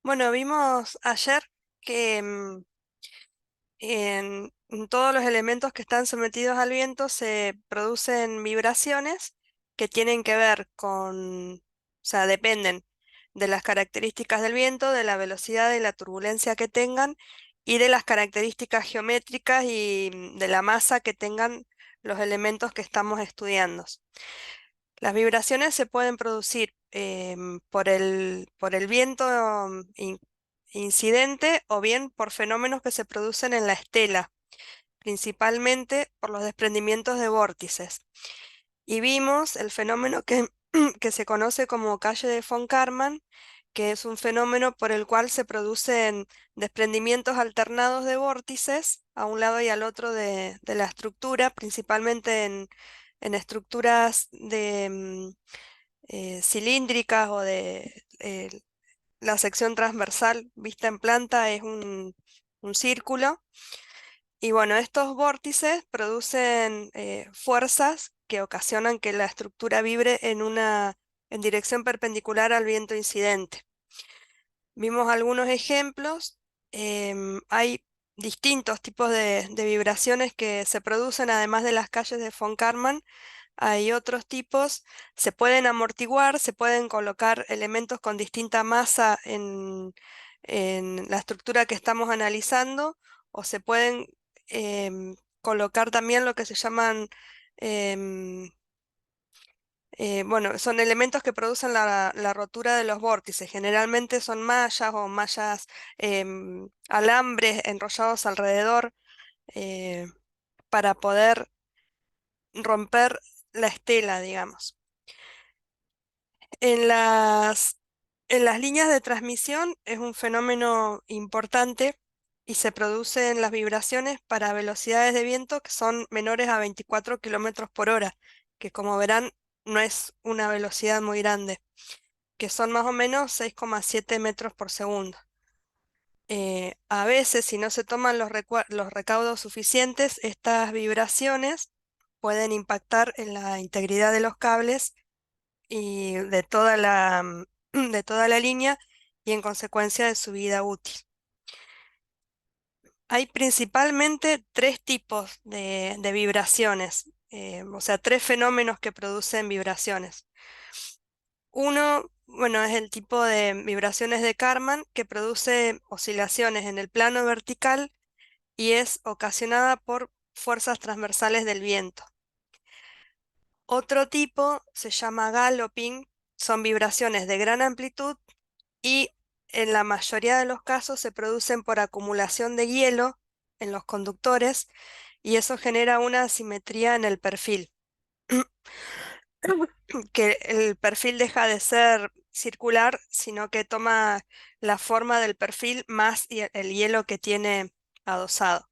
Bueno, vimos ayer que en todos los elementos que están sometidos al viento se producen vibraciones que tienen que ver o sea, dependen de las características del viento, de la velocidad y la turbulencia que tengan y de las características geométricas y de la masa que tengan los elementos que estamos estudiando. Las vibraciones se pueden producir por el viento incidente o bien por fenómenos que se producen en la estela, principalmente por los desprendimientos de vórtices. Y vimos el fenómeno que se conoce como calle de von Karman, que es un fenómeno por el cual se producen desprendimientos alternados de vórtices a un lado y al otro de la estructura, principalmente en estructuras cilíndricas o de la sección transversal vista en planta es un círculo. Y bueno, estos vórtices producen fuerzas que ocasionan que la estructura vibre en dirección perpendicular al viento incidente. Vimos algunos ejemplos. Hay distintos tipos de vibraciones que se producen además de las calles de von Karman. Hay otros tipos, se pueden amortiguar, se pueden colocar elementos con distinta masa en la estructura que estamos analizando, o se pueden colocar también lo que se llaman, em, bueno, son elementos que producen la rotura de los vórtices. Generalmente son mallas o mallas, alambres enrollados alrededor eh, para poder romper la estela, digamos. En en las líneas de transmisión es un fenómeno importante y se producen las vibraciones para velocidades de viento que son menores a 24 kilómetros por hora, que como verán no es una velocidad muy grande, que son más o menos 6,7 metros por segundo. A veces, si no se toman los recaudos suficientes, estas vibraciones pueden impactar en la integridad de los cables y de toda de toda la línea y en consecuencia de su vida útil. Hay principalmente tres tipos de vibraciones, o sea, tres fenómenos que producen vibraciones. Uno, bueno, es el tipo de vibraciones de Karman que produce oscilaciones en el plano vertical y es ocasionada por fuerzas transversales del viento. Otro tipo se llama galloping, son vibraciones de gran amplitud y en la mayoría de los casos se producen por acumulación de hielo en los conductores y eso genera una asimetría en el perfil, que el perfil deja de ser circular, sino que toma la forma del perfil más el hielo que tiene adosado.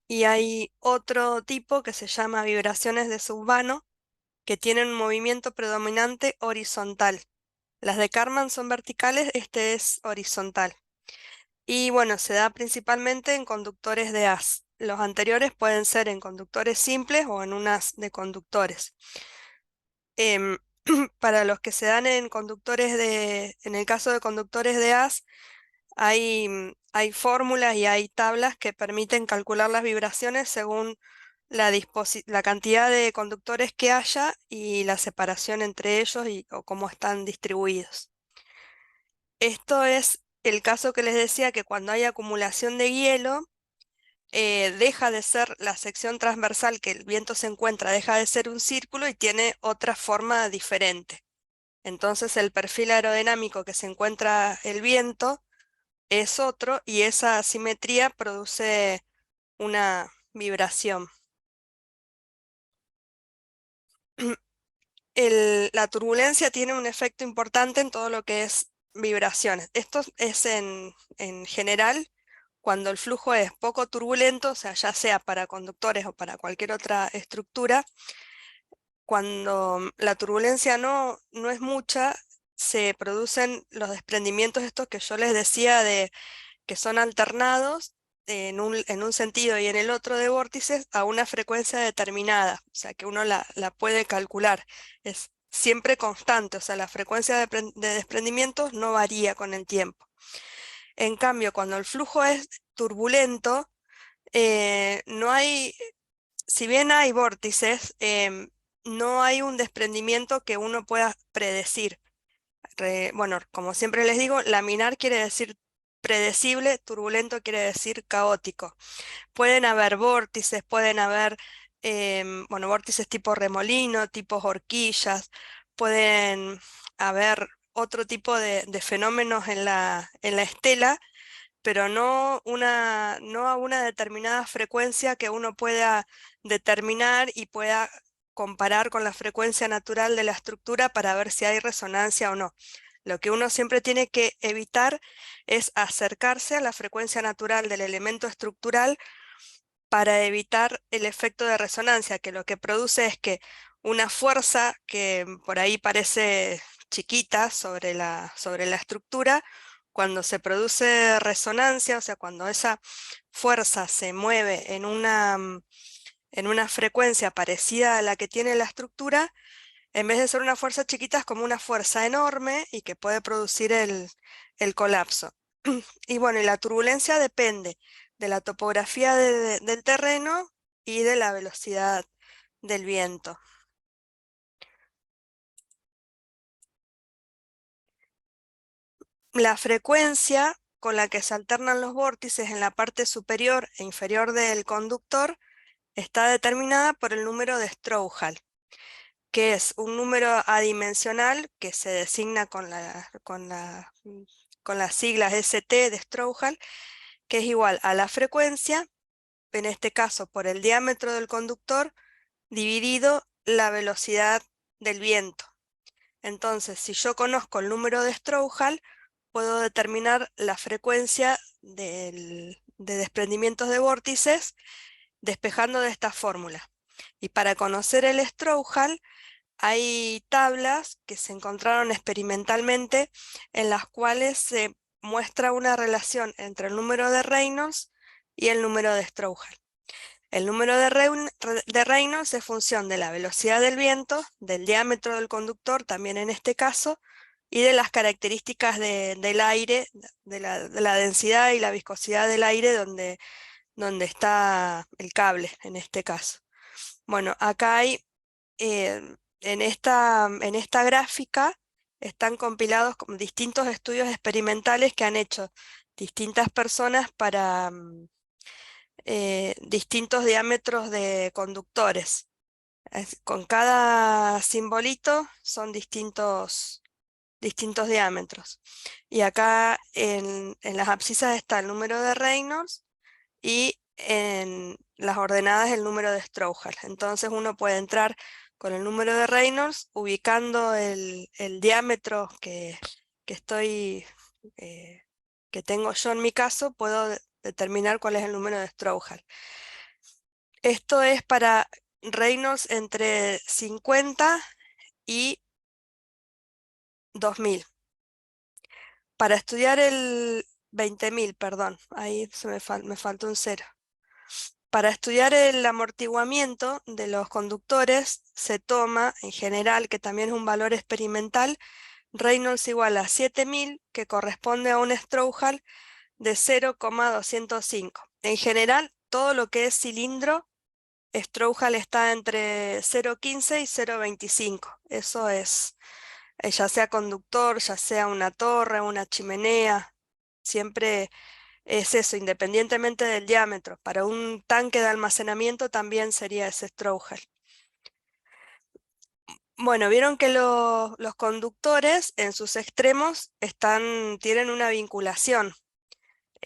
Y hay otro tipo que se llama vibraciones de subvano, que tienen un movimiento predominante horizontal. Las de Karman son verticales, este es horizontal. Y bueno, se da principalmente en conductores de haz. Los anteriores pueden ser en conductores simples o en un haz de conductores. Em, para los que se dan en en el caso de conductores de haz, hay fórmulas y hay tablas que permiten calcular las vibraciones según la cantidad de conductores que haya y la separación entre ellos o cómo están distribuidos. Esto es el caso que les decía que cuando hay acumulación de hielo, deja de ser la sección transversal que el viento se encuentra, deja de ser un círculo y tiene otra forma diferente. Entonces el perfil aerodinámico que se encuentra el viento es otro y esa asimetría produce una vibración. La turbulencia tiene un efecto importante en todo lo que es vibraciones. Esto es en general cuando el flujo es poco turbulento, o sea, ya sea para conductores o para cualquier otra estructura. Cuando la turbulencia no es mucha, se producen los desprendimientos estos que yo les decía de que son alternados en un sentido y en el otro de vórtices a una frecuencia determinada, o sea que uno la puede calcular. siempre constante, o sea, la frecuencia de desprendimientos no varía con el tiempo. En cambio, cuando el flujo es turbulento, no hay, si bien hay vórtices, no hay un desprendimiento que uno pueda predecir. Bueno, como siempre les digo, laminar quiere decir predecible, turbulento quiere decir caótico. Pueden haber vórtices, pueden haber, bueno, vórtices tipo remolino, tipo horquillas, pueden haber otro tipo de fenómenos en la estela, pero no a una determinada frecuencia que uno pueda determinar y pueda comparar con la frecuencia natural de la estructura para ver si hay resonancia o no. Lo que uno siempre tiene que evitar es acercarse a la frecuencia natural del elemento estructural para evitar el efecto de resonancia, que lo que produce es que una fuerza que por ahí parece chiquita sobre la estructura, cuando se produce resonancia, o sea, cuando esa fuerza se mueve en una frecuencia parecida a la que tiene la estructura, en vez de ser una fuerza chiquita, es como una fuerza enorme y que puede producir el colapso. Y bueno, y la turbulencia depende de la topografía del terreno y de la velocidad del viento. La frecuencia con la que se alternan los vórtices en la parte superior e inferior del conductor está determinada por el número de Strouhal, que es un número adimensional que se designa con las siglas ST de Strouhal, que es igual a la frecuencia, en este caso por el diámetro del conductor, dividido la velocidad del viento. Entonces, si yo conozco el número de Strouhal, puedo determinar la frecuencia de desprendimientos de vórtices despejando de esta fórmula. Y para conocer el Strouhal, hay tablas que se encontraron experimentalmente en las cuales se muestra una relación entre el número de Reynolds y el número de Strouhal. El número de Reynolds es función de la velocidad del viento, del diámetro del conductor, también en este caso, y de las características del aire, de la densidad y la viscosidad del aire donde está el cable, en este caso. Bueno, acá hay, en esta gráfica, están compilados como distintos estudios experimentales que han hecho distintas personas para distintos diámetros de conductores. Con cada simbolito son distintos diámetros. Y acá en las abscisas está el número de Reynolds y en las ordenadas el número de Strouhal. Entonces uno puede entrar con el número de Reynolds ubicando el diámetro que estoy, eh, que tengo yo en mi caso, puedo determinar cuál es el número de Strouhal. Esto es para Reynolds entre 50 y 2000. Para estudiar el 20.000, perdón, ahí me faltó un cero. Para estudiar el amortiguamiento de los conductores se toma, en general, que también es un valor experimental, Reynolds igual a 7000, que corresponde a un Strouhal de 0,205. En general, todo lo que es cilindro, Strouhal está entre 0,15 y 0,25. Eso es, ya sea conductor, ya sea una torre, una chimenea, siempre es eso, independientemente del diámetro. Para un tanque de almacenamiento también sería ese Strouhal. Bueno, vieron que los conductores en sus extremos tienen una vinculación.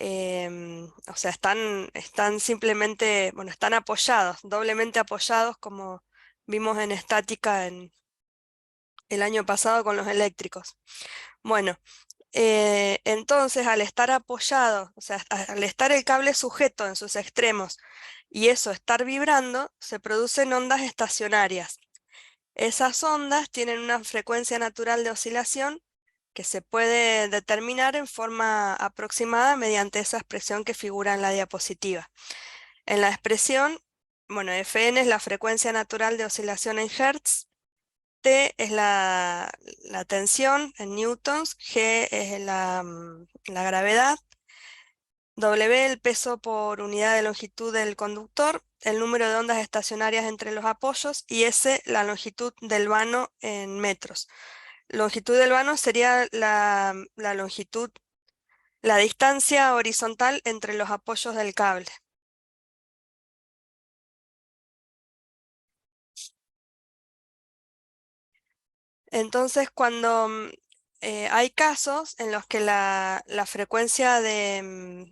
O sea, están simplemente, bueno, están apoyados, doblemente apoyados, como vimos en estática el año pasado con los eléctricos. Bueno, entonces al estar apoyado, o sea, al estar el cable sujeto en sus extremos y eso estar vibrando, se producen ondas estacionarias. Esas ondas tienen una frecuencia natural de oscilación que se puede determinar en forma aproximada mediante esa expresión que figura en la diapositiva. En la expresión, bueno, Fn es la frecuencia natural de oscilación en Hertz, T es la tensión en newtons, G es la gravedad, W el peso por unidad de longitud del conductor, el número de ondas estacionarias entre los apoyos y S la longitud del vano en metros. Longitud del vano sería la longitud, la distancia horizontal entre los apoyos del cable. Entonces, cuando hay casos en los que la frecuencia de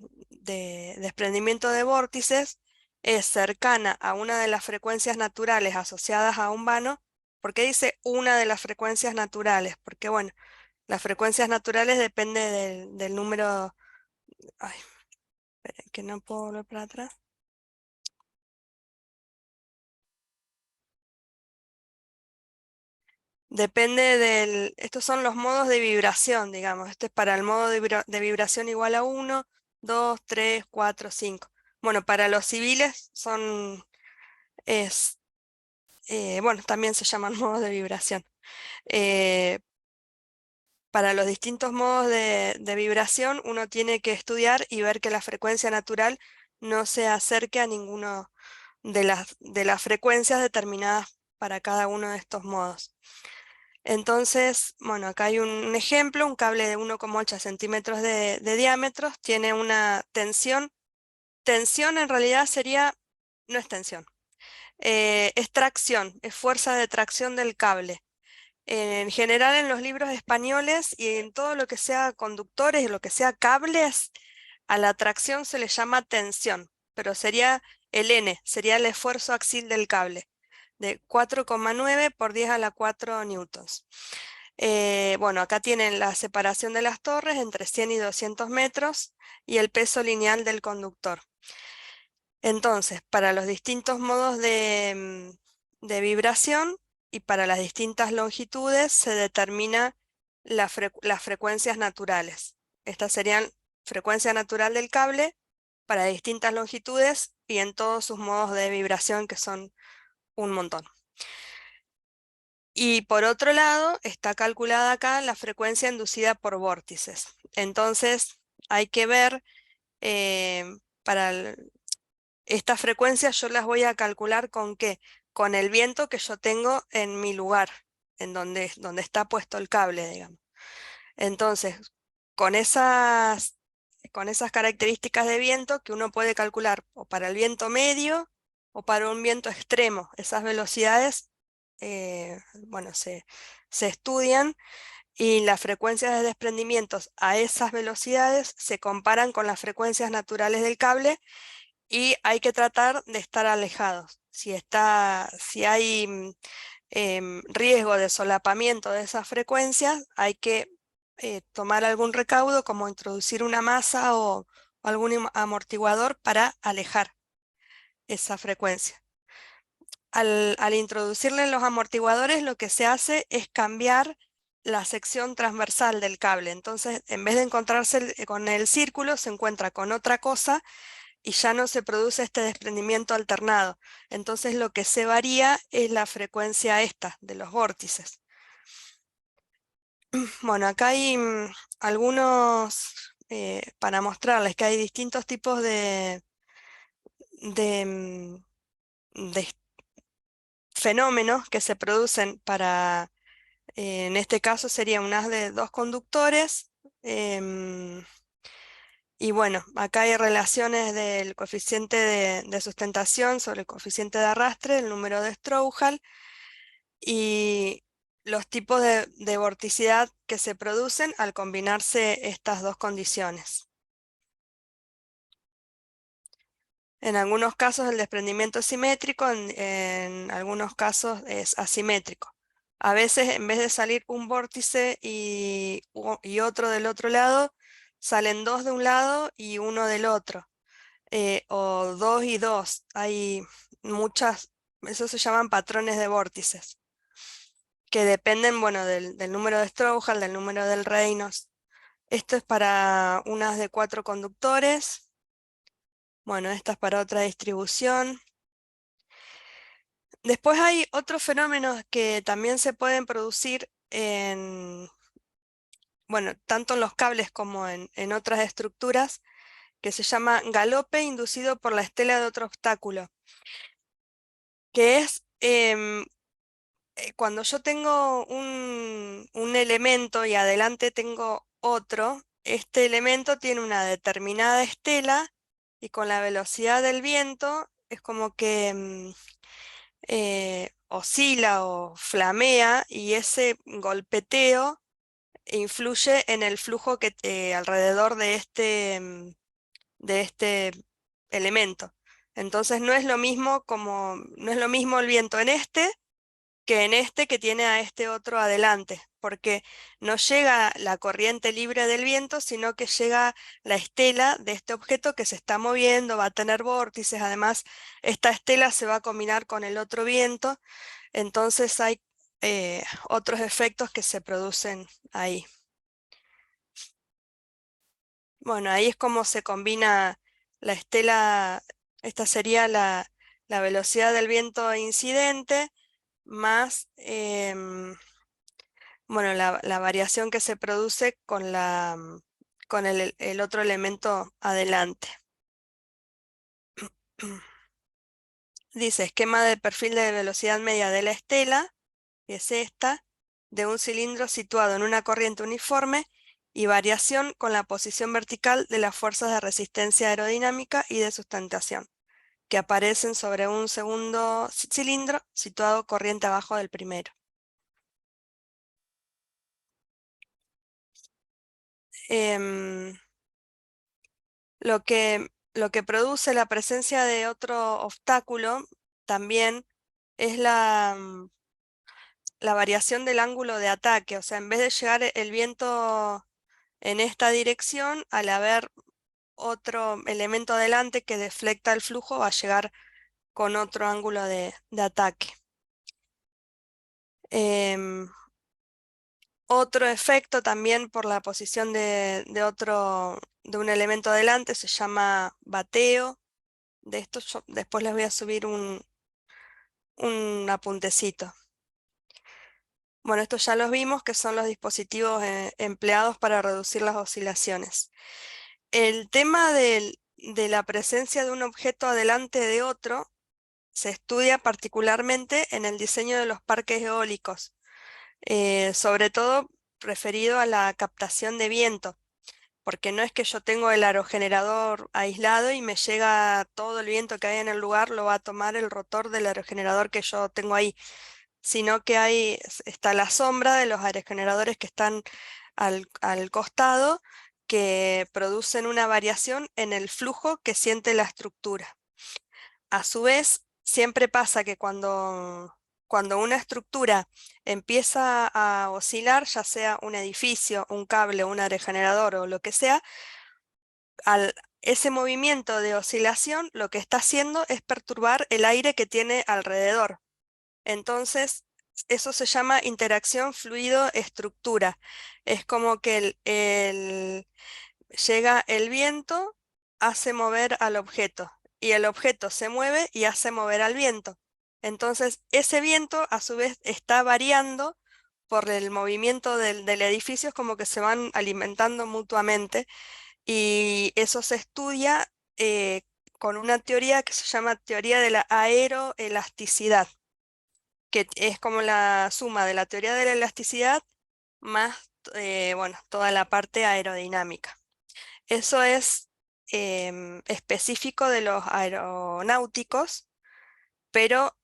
desprendimiento de vórtices es cercana a una de las frecuencias naturales asociadas a un vano, ¿por qué dice una de las frecuencias naturales? Porque, bueno, las frecuencias naturales dependen del número. Ay, esperen, que no puedo volver para atrás. Depende estos son los modos de vibración, digamos. Este es para el modo de vibración igual a 1, 2, 3, 4, 5. Bueno, para los civiles es, bueno, también se llaman modos de vibración. Eh, para los distintos modos de vibración, uno tiene que estudiar y ver que la frecuencia natural no se acerque a ninguno de las frecuencias determinadas para cada uno de estos modos. Entonces, bueno, acá hay un ejemplo, un cable de 1,8 centímetros de diámetro, tiene una tensión. Tensión en realidad no es tensión, es tracción, es fuerza de tracción del cable. En general en los libros españoles y en todo lo que sea conductores y lo que sea cables, a la tracción se le llama tensión, pero sería el N, sería el esfuerzo axil del cable, de 4,9 por 10 a la 4 newtons. Bueno, acá tienen la separación de las torres entre 100 y 200 metros y el peso lineal del conductor. Entonces, para los distintos modos de vibración y para las distintas longitudes se determina las frecuencias naturales. Estas serían frecuencia natural del cable para distintas longitudes y en todos sus modos de vibración, que son un montón. Y por otro lado, está calculada acá la frecuencia inducida por vórtices. Entonces, hay que ver, eh, para estas frecuencias yo las voy a calcular ¿con qué? Con el viento que yo tengo en mi lugar, en donde está puesto el cable, digamos. Entonces, con esas características de viento que uno puede calcular o para el viento medio o para un viento extremo, esas velocidades, bueno, se estudian y las frecuencias de desprendimientos a esas velocidades se comparan con las frecuencias naturales del cable y hay que tratar de estar alejados. Si hay riesgo de solapamiento de esas frecuencias, hay que tomar algún recaudo, como introducir una masa o algún amortiguador para alejar esa frecuencia. Al introducirle los amortiguadores, lo que se hace es cambiar la sección transversal del cable. Entonces, en vez de encontrarse con el círculo, se encuentra con otra cosa y ya no se produce este desprendimiento alternado. Entonces lo que se varía es la frecuencia esta de los vórtices. Bueno, acá hay algunos, para mostrarles que hay distintos tipos de, de fenómenos que se producen para, en este caso sería un haz de dos conductores. Y bueno, acá hay relaciones del coeficiente de sustentación sobre el coeficiente de arrastre, el número de Strouhal y los tipos de vorticidad que se producen al combinarse estas dos condiciones. En algunos casos el desprendimiento es simétrico, en algunos casos es asimétrico. A veces en vez de salir un vórtice y otro del otro lado, salen dos de un lado y uno del otro. O dos y dos. Hay muchas, eso se llaman patrones de vórtices, que dependen, bueno, del número de Strouhal, del número del Reynolds. Esto es para unas de 4 conductores. Bueno, esta es para otra distribución. Después hay otros fenómenos que también se pueden producir bueno, tanto en los cables como en otras estructuras, que se llama galope inducido por la estela de otro obstáculo, que es cuando yo tengo un elemento y adelante tengo otro, este elemento tiene una determinada estela y con la velocidad del viento es como que oscila o flamea y ese golpeteo influye en el flujo que alrededor de este elemento. Entonces no es lo mismo el viento en este que en este que tiene a este otro adelante, porque no llega la corriente libre del viento, sino que llega la estela de este objeto que se está moviendo, va a tener vórtices, además esta estela se va a combinar con el otro viento, entonces hay otros efectos que se producen ahí. Bueno, ahí es como se combina la estela, esta sería la velocidad del viento incidente más bueno, la variación que se produce con con el otro elemento adelante. Dice esquema de perfil de velocidad media de la estela, que es esta, de un cilindro situado en una corriente uniforme y variación con la posición vertical de las fuerzas de resistencia aerodinámica y de sustentación, que aparecen sobre un segundo cilindro situado corriente abajo del primero. Em, lo que produce la presencia de otro obstáculo también es la variación del ángulo de ataque. O sea, en vez de llegar el viento en esta dirección, al haber otro elemento adelante que deflecta el flujo, va a llegar con otro ángulo de ataque. Em, Otro efecto también por la posición de un elemento adelante se llama bateo. De esto yo después les voy a subir un apuntecito. Bueno, estos ya los vimos, que son los dispositivos empleados para reducir las oscilaciones. El tema de la presencia de un objeto adelante de otro se estudia particularmente en el diseño de los parques eólicos, sobre todo referido a la captación de viento, porque no es que yo tengo el aerogenerador aislado y me llega todo el viento que hay en el lugar, lo va a tomar el rotor del aerogenerador que yo tengo ahí, sino que está la sombra de los aerogeneradores que están al costado, que producen una variación en el flujo que siente la estructura. A su vez, siempre pasa que cuando una estructura empieza a oscilar, ya sea un edificio, un cable, un aerogenerador o lo que sea, ese movimiento de oscilación lo que está haciendo es perturbar el aire que tiene alrededor. Entonces, eso se llama interacción fluido-estructura. Es como que llega el viento, hace mover al objeto, y el objeto se mueve y hace mover al viento. Entonces, ese viento a su vez está variando por el movimiento del edificio, es como que se van alimentando mutuamente, y eso se estudia con una teoría que se llama teoría de la aeroelasticidad, que es como la suma de la teoría de la elasticidad más bueno, toda la parte aerodinámica. Eso es específico de los aeronáuticos, pero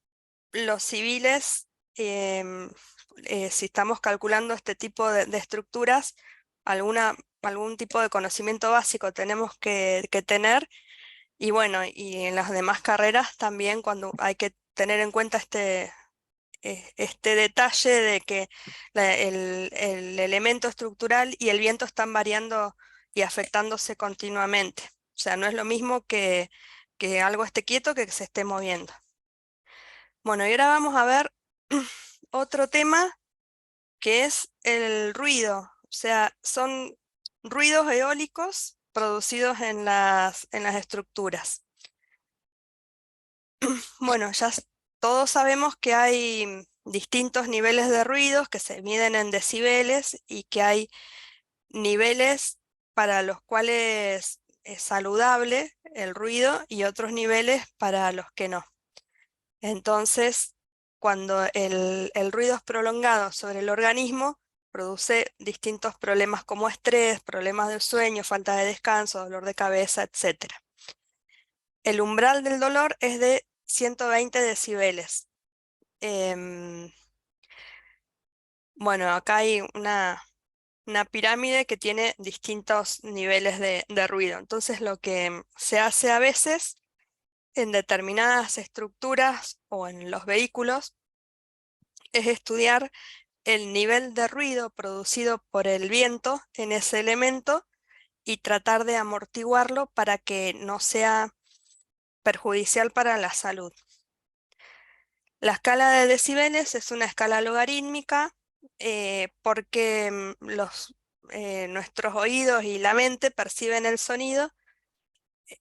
los civiles, em, si estamos calculando este tipo de estructuras, algún tipo de conocimiento básico tenemos que tener, y bueno, y en las demás carreras también cuando hay que tener en cuenta este detalle de que el elemento estructural y el viento están variando y afectándose continuamente. O sea, no es lo mismo que algo esté quieto que se esté moviendo. Bueno, y ahora vamos a ver otro tema que es el ruido. O sea, son ruidos eólicos producidos en las estructuras. Bueno, todos sabemos que hay distintos niveles de ruidos que se miden en decibeles y que hay niveles para los cuales es saludable el ruido y otros niveles para los que no. Entonces, cuando el ruido es prolongado sobre el organismo, produce distintos problemas como estrés, problemas del sueño, falta de descanso, dolor de cabeza, etc. El umbral del dolor es de 120 decibeles. Em, bueno, acá hay una pirámide que tiene distintos niveles de ruido. Entonces, lo que se hace a veces en determinadas estructuras o en los vehículos es estudiar el nivel de ruido producido por el viento en ese elemento y tratar de amortiguarlo para que no sea perjudicial para la salud. La escala de decibeles es una escala logarítmica porque nuestros oídos y la mente perciben el sonido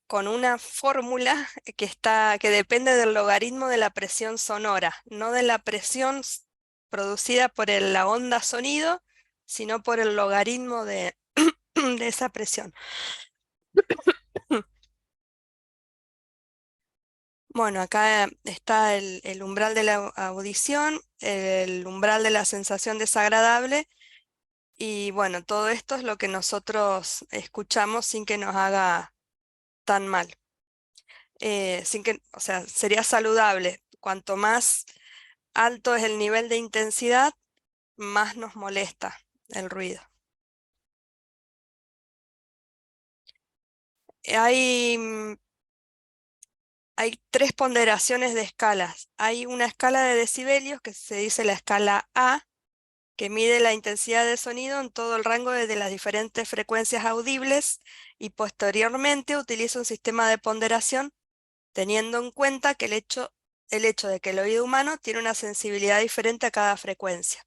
con una fórmula que depende del logaritmo de la presión sonora, no de la presión producida por la onda sonido, sino por el logaritmo de, de esa presión. Bueno, acá está el umbral de la audición, el umbral de la sensación desagradable y bueno, todo esto es lo que nosotros escuchamos sin que nos haga tan mal. O sea, sería saludable. Cuanto más alto es el nivel de intensidad, más nos molesta el ruido. Hay, hay tres ponderaciones de escalas. Hay una escala de decibelios que se dice la escala A, que mide la intensidad del sonido en todo el rango de las diferentes frecuencias audibles y posteriormente utiliza un sistema de ponderación teniendo en cuenta que el hecho de que el oído humano tiene una sensibilidad diferente a cada frecuencia.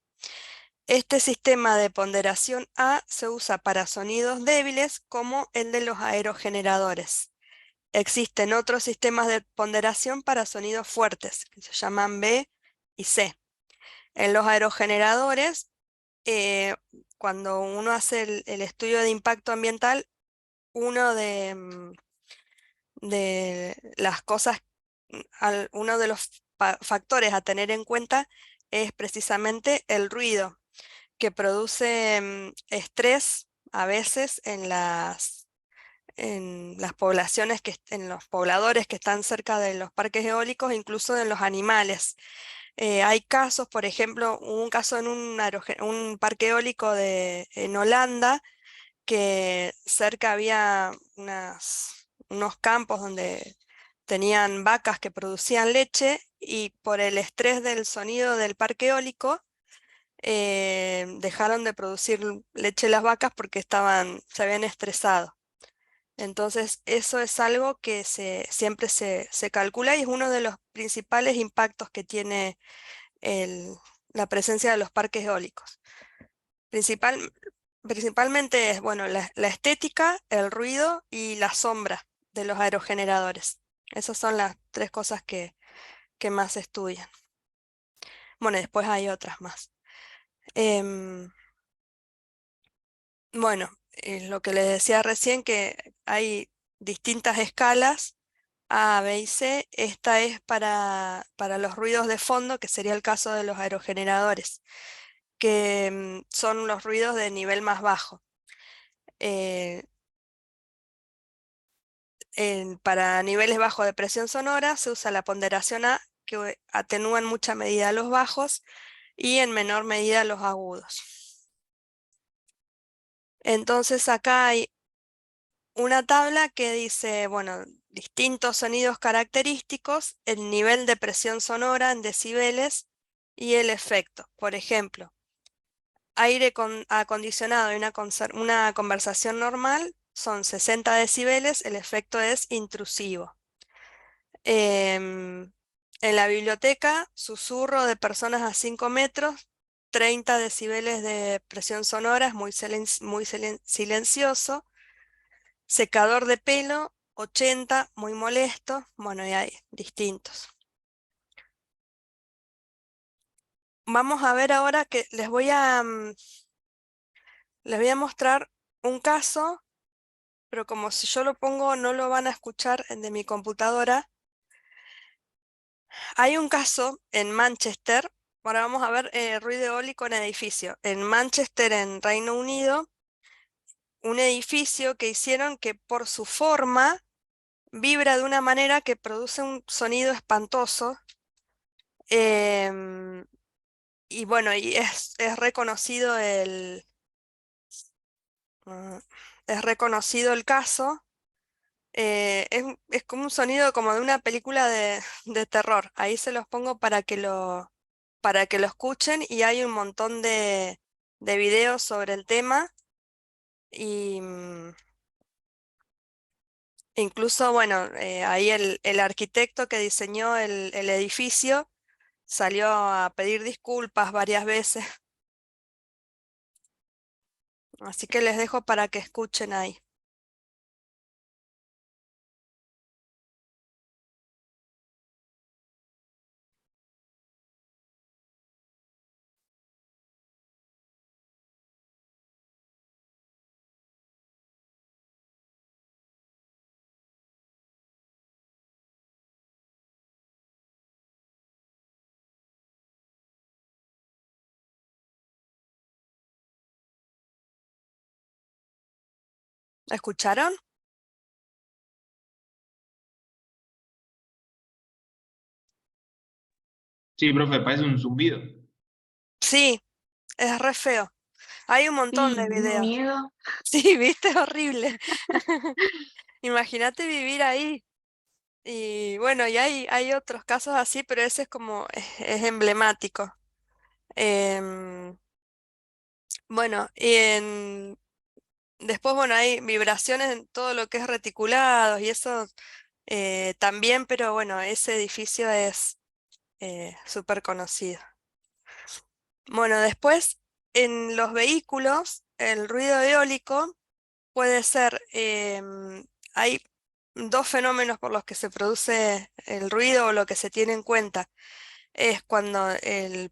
Este sistema de ponderación A se usa para sonidos débiles como el de los aerogeneradores. Existen otros sistemas de ponderación para sonidos fuertes, que se llaman B y C. En los aerogeneradores, eh, cuando uno hace el estudio de impacto ambiental, uno de las cosas, uno de los factores a tener en cuenta es precisamente el ruido que produce estrés a veces en las poblaciones, en los pobladores que están cerca de los parques eólicos, incluso en los animales. Hay casos, por ejemplo, hubo un caso en un parque eólico en Holanda, que cerca había unos campos donde tenían vacas que producían leche y por el estrés del sonido del parque eólico, dejaron de producir leche las vacas porque se habían estresado. Entonces, eso es algo que siempre se calcula y es uno de los principales impactos que tiene la presencia de los parques eólicos. Principal, Principalmente es, bueno, la estética, el ruido y la sombra de los aerogeneradores. Esas son las tres cosas que más se estudian. Bueno, después hay otras más. Em, bueno, lo que les decía recién, que hay distintas escalas A, B y C. Esta es para los ruidos de fondo, que sería el caso de los aerogeneradores, que son los ruidos de nivel más bajo. Eh, para niveles bajos de presión sonora se usa la ponderación A, que atenúa en mucha medida los bajos y en menor medida los agudos. Entonces acá hay una tabla que dice, bueno, distintos sonidos característicos, el nivel de presión sonora en decibeles y el efecto. Por ejemplo, acondicionado y una conversación normal son 60 decibeles, el efecto es intrusivo. En la biblioteca, susurro de personas a 5 metros, 30 decibeles de presión sonora, es muy silencioso. Secador de pelo, 80, muy molesto. Bueno, y hay distintos. Vamos a ver ahora que les voy a mostrar un caso, pero como si yo lo pongo no lo van a escuchar de mi computadora. Hay un caso en Manchester, ahora vamos a ver ruido eólico en edificio. En Manchester, en Reino Unido, un edificio que hicieron que por su forma vibra de una manera que produce un sonido espantoso. em, y bueno, y es reconocido mm, es reconocido el caso. Es como un sonido como de una película de terror. Ahí se los pongo para que lo escuchen y hay un montón de videos sobre el tema y incluso, bueno, ahí el arquitecto que diseñó el edificio salió a pedir disculpas varias veces, así que les dejo para que escuchen ahí. ¿Escucharon? Sí, profe, parece un zumbido. Sí, es re feo. Hay un montón de Sí, un videos. miedo. Sí, viste, es horrible. Imagínate vivir ahí. Y bueno, y hay otros casos así, pero ese es como, es emblemático. Em, bueno, después, bueno, hay vibraciones en todo lo que es reticulados y eso también, pero bueno, ese edificio es súper conocido. Bueno, después en los vehículos, el ruido eólico puede ser, hay dos fenómenos por los que se produce el ruido o lo que se tiene en cuenta. Es cuando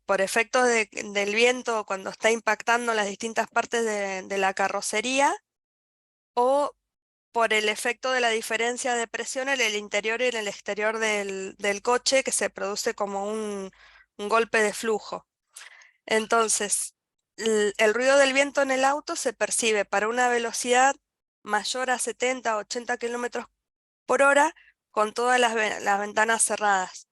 por efectos del viento, cuando está impactando las distintas partes de la carrocería, o por el efecto de la diferencia de presión en el interior y en el exterior del coche, que se produce como un golpe de flujo. Entonces, el ruido del viento en el auto se percibe para una velocidad mayor a 70 o 80 kilómetros por hora con todas las ventanas cerradas.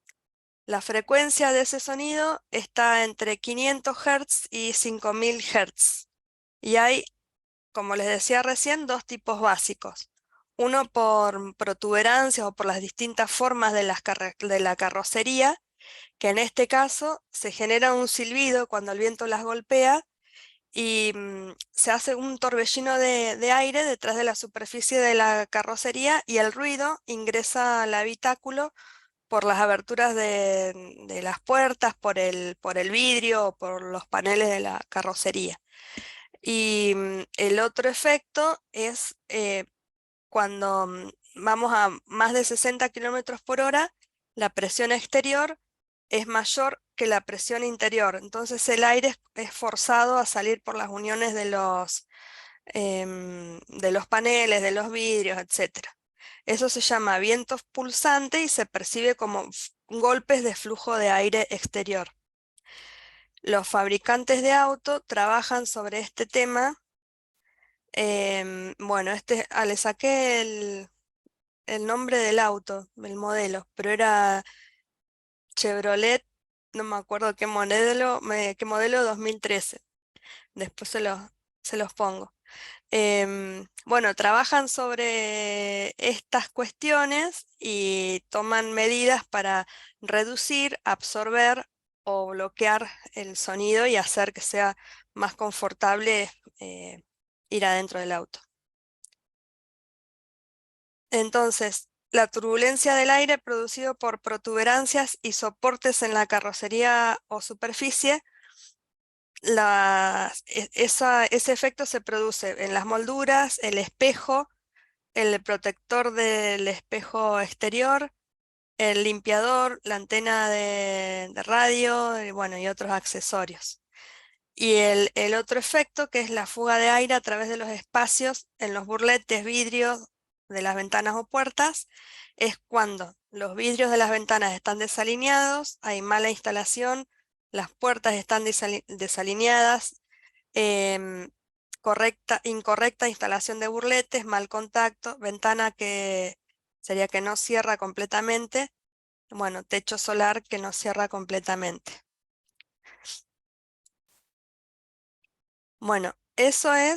La frecuencia de ese sonido está entre 500 Hz y 5000 Hz. Y hay, como les decía recién, dos tipos básicos. Uno por protuberancias o por las distintas formas de la carrocería, que en este caso se genera un silbido cuando el viento las golpea y se hace un torbellino de aire detrás de la superficie de la carrocería y el ruido ingresa al habitáculo por las aberturas de las puertas, por el vidrio o por los paneles de la carrocería. Y el otro efecto es cuando vamos a más de 60 kilómetros por hora, la presión exterior es mayor que la presión interior. Entonces el aire es forzado a salir por las uniones de los paneles, de los vidrios, etcétera. Eso se llama viento pulsante y se percibe como golpes de flujo de aire exterior. Los fabricantes de auto trabajan sobre este tema. Bueno, le saqué el nombre del auto, el modelo, pero era Chevrolet, no me acuerdo qué modelo 2013. Después se los pongo. Bueno, trabajan sobre estas cuestiones y toman medidas para reducir, absorber o bloquear el sonido y hacer que sea más confortable ir adentro del auto. Entonces, la turbulencia del aire producido por protuberancias y soportes en la carrocería o superficie, ese efecto se produce en las molduras, el espejo, el protector del espejo exterior, el limpiador, la antena de radio, y bueno, y otros accesorios. Y el otro efecto, que es la fuga de aire a través de los espacios en los burletes, vidrios de las ventanas o puertas, es cuando los vidrios de las ventanas están desalineados, hay mala instalación, las puertas están desalineadas, em, incorrecta instalación de burletes, mal contacto, ventana que sería que no cierra completamente, bueno, techo solar que no cierra completamente. Bueno, eso es